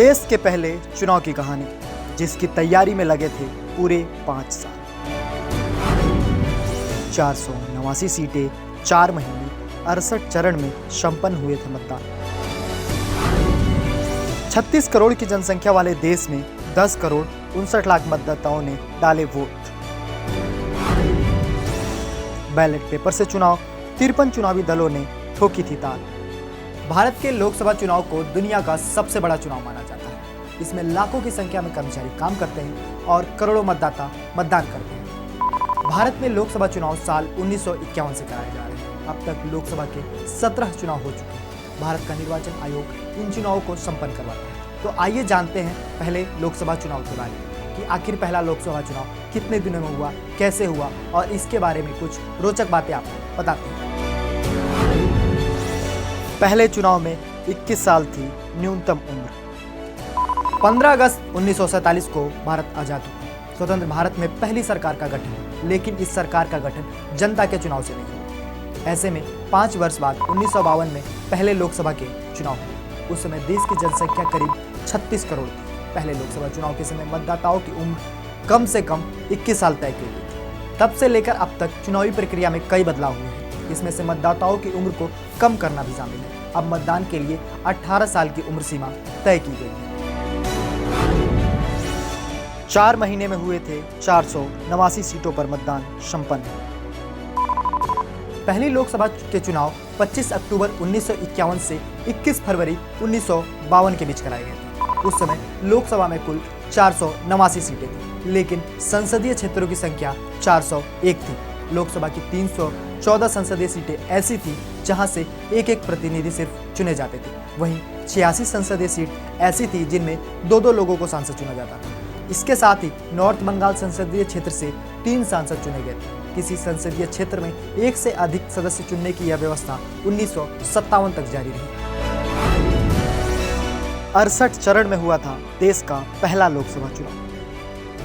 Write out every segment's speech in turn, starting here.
देश के पहले चुनाव की कहानी, जिसकी तैयारी में लगे थे पूरे 5 साल। 489 सीटें, 4 महीने, 68 चरण में संपन्न हुए थे मतदान। 36 करोड़ की जनसंख्या वाले देश में 10 करोड़ 59 लाख मतदाताओं ने डाले वोट। बैलेट पेपर से चुनाव, 53 चुनावी दलों ने ठोकी थी ताल। भारत के लोकसभा चुनाव को दुनिया का सबसे बड़ा चुनाव माना जाता है। इसमें लाखों की संख्या में कर्मचारी काम करते हैं और करोड़ों मतदाता मतदान करते हैं। भारत में लोकसभा चुनाव साल 1951 से कराए जा रहे हैं। अब तक लोकसभा के 17 चुनाव हो चुके हैं। भारत का निर्वाचन आयोग इन चुनावों को संपन्न करवाता है। तो आइए जानते हैं पहले लोकसभा चुनाव के बारे में कि आखिर पहला लोकसभा चुनाव कितने दिनों में हुआ, कैसे हुआ, और इसके बारे में कुछ रोचक बातें आपको बताते हैं। पहले चुनाव में 21 साल थी न्यूनतम उम्र। 15 अगस्त 1947 को भारत आजाद हुआ। स्वतंत्र भारत में पहली सरकार का गठन, लेकिन इस सरकार का गठन जनता के चुनाव से नहीं हुआ। ऐसे में 5 वर्ष बाद 1952 में पहले लोकसभा के चुनाव हुए। उस समय देश की जनसंख्या करीब 36 करोड़ थी। पहले लोकसभा चुनाव के समय मतदाताओं की उम्र कम से कम 21 साल तय की गई थी। तब से लेकर अब तक चुनावी प्रक्रिया में कई बदलाव हुए हैं। इसमें से मतदाताओं की उम्र को कम करना भी शामिल है। अब मतदान के लिए 18 साल की उम्र सीमा तय की गई है। 4 महीने में हुए थे 489 सीटों पर मतदान संपन्न। पहली लोकसभा के चुनाव 25 अक्टूबर 1951 से 21 फरवरी 1952 के बीच कराए गए थे। उस समय लोकसभा में कुल 489 सीटें थी, लेकिन संसदीय क्षेत्रों की संख्या 401 थी। लोकसभा की 314 संसदीय सीटें ऐसी थी जहां से एक प्रतिनिधि सिर्फ चुने जाते थे। वहीं 86 संसदीय सीट ऐसी थी जिनमें 2-2 लोगों को सांसद चुना जाता था। इसके साथ ही नॉर्थ बंगाल संसदीय क्षेत्र से 3 सांसद चुने गए थे। किसी संसदीय क्षेत्र में 1 से अधिक सदस्य चुनने की यह व्यवस्था 1957 तक जारी रही। 68 चरण में हुआ था देश का पहला लोकसभा चुनाव।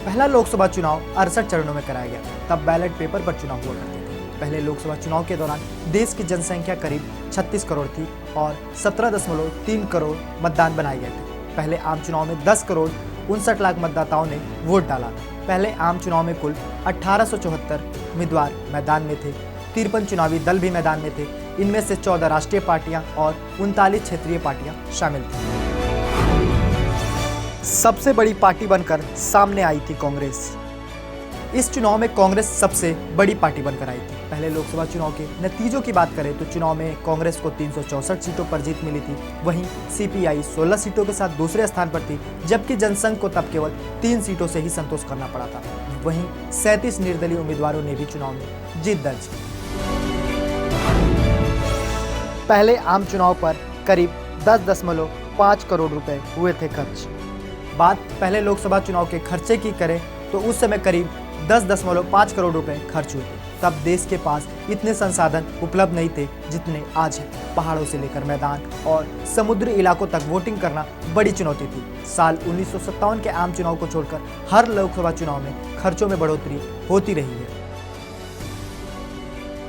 पहला लोकसभा चुनाव 68 चरणों में कराया गया था। तब बैलेट पेपर पर चुनाव हुआ करते थे। पहले लोकसभा चुनाव के दौरान देश की जनसंख्या करीब 36 करोड़ थी और 17.3 करोड़ मतदान बनाए गए थे। पहले आम चुनाव में 10 करोड़ 59 लाख मतदाताओं ने वोट डाला था। पहले आम चुनाव में कुल 1874 उम्मीदवार मैदान में थे। 53 चुनावी दल भी मैदान में थे। इनमें से 14 राष्ट्रीय पार्टियां और 39 क्षेत्रीय पार्टियां शामिल थी। सबसे बड़ी पार्टी बनकर सामने आई थी कांग्रेस। इस चुनाव में कांग्रेस सबसे बड़ी पार्टी बनकर आई थी। पहले लोकसभा चुनाव के नतीजों की बात करें तो चुनाव में कांग्रेस को 364 सीटों पर जीत मिली थी। वहीं सीपीआई 16 सीटों के साथ दूसरे स्थान पर थी, जबकि जनसंघ को तब केवल 3 सीटों से ही संतोष करना पड़ा था। वहीं 37 निर्दलीय उम्मीदवारों ने भी चुनाव में जीत दर्ज की। पहले आम चुनाव पर करीब 10.5 करोड़ रुपए हुए थे खर्च। बात पहले लोकसभा चुनाव के खर्चे की करें तो उस समय करीब 10.5 करोड़ रुपए खर्च हुए थे। तब देश के पास इतने संसाधन उपलब्ध नहीं थे जितने आज हैं। पहाड़ों से लेकर मैदान और समुद्री इलाकों तक वोटिंग करना बड़ी चुनौती थी। साल 1957 के आम चुनाव को छोड़कर हर लोकसभा चुनाव में खर्चों में बढ़ोतरी होती रही है।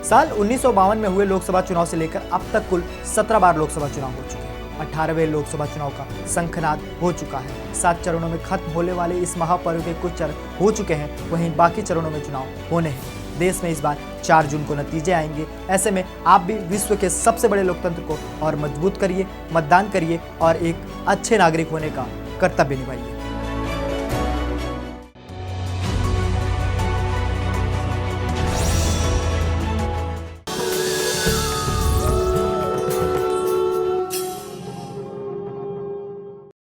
साल 1952 में हुए लोकसभा चुनाव से लेकर अब तक कुल 17 बार लोकसभा चुनाव हो चुके हैं। 18वें लोकसभा चुनाव का शंखनाद हो चुका है। 7 चरणों में खत्म होने वाले इस महापर्व के कुछ चरण हो चुके हैं, वहीं बाकी चरणों में चुनाव होने हैं। देश में इस बार 4 जून को नतीजे आएंगे। ऐसे में आप भी विश्व के सबसे बड़े लोकतंत्र को और मजबूत करिए, मतदान करिए और एक अच्छे नागरिक होने का कर्तव्य निभाइए।